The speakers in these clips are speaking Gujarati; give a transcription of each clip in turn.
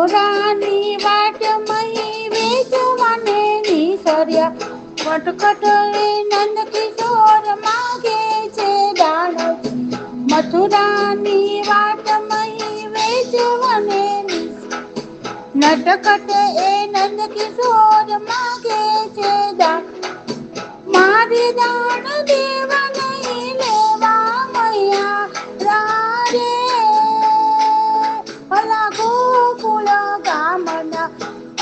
મથુરાની વાટ મહી વેચવાને નિસર્યા કટકટ નંદ કિશોર માગે છે દાણ મથુરાની વાટ મહી વેચવાને નટકટ એ નંદ કિશોર માગે છે દાણ મારી દાણ દેવા નહીં લેવા મૈયા રારે ભલા ગોકુળ ગામના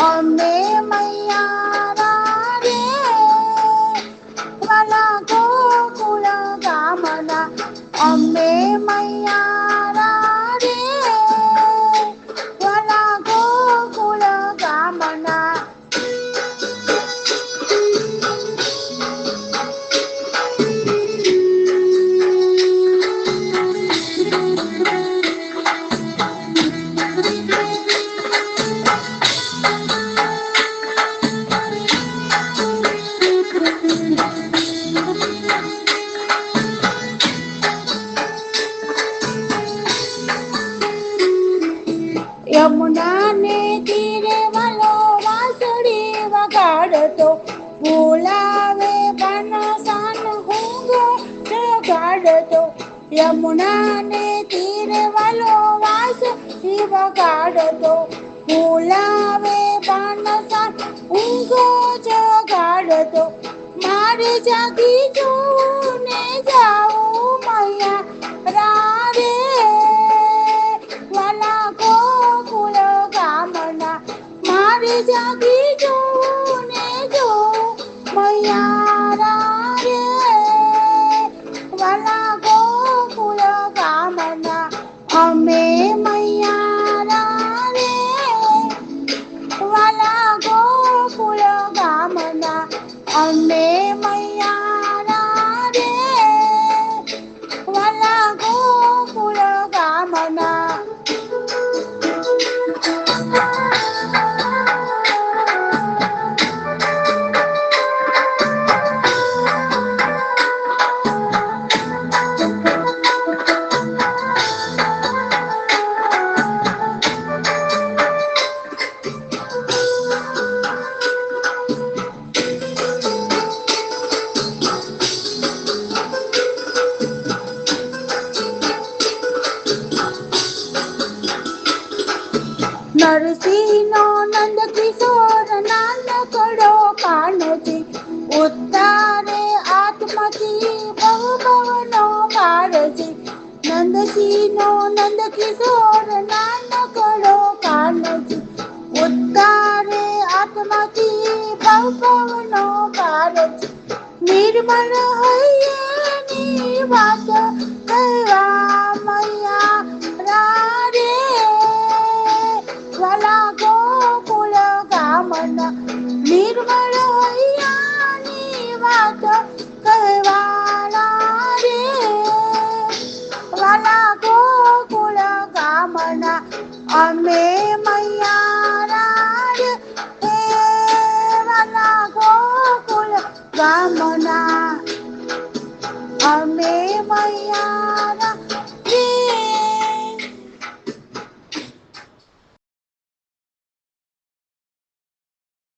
અમે મૈયા રારે ભલા ગોકુળ ગામના અમે મૈયા રારે ભલા ગોકુળ ગામના યમુનાને તીરે વાલો વાંસળી વગાડતો બોલાવે પાનસાન હુંગો જગાડતો યમુનાને તીરે વાલો વાંસળી વગાડતો બોલાવે પાનસાન હુંગો જગાડતો મારે જાગી જોઉં ને જાઉં મૈયા રારે વાલા ગોકુળ ગામના મારે જાગી જોઉં ને જોઉં મૈયા રારે વાલા ગોકુળ ગામના અમે મૈયા રારે વાલા ગોકુળ ગામના અમે મૈયા રારે વાલા ગોકુળ ગામના નરસિંહનો નંદ કિશોર નાનકડો કાનથી ઉતારે આત્મથી બહુ ભવનો પાર છે નંદસિંહનો નંદ કિશોર નાનકડો કાનથી ઉતારે આત્મથી બહુ ભવનો પાર છે નિર્મળ હૈયાની વાત કહેવા મૈયા રારે વાલા ગોકુળ ગામના નિર્મળ હૈયાની વાત કહેવાળા રે વાલા ગોકુળ ગામના અમે મૈયા રે વાલા ગોકુળ ગામના અમે મૈયા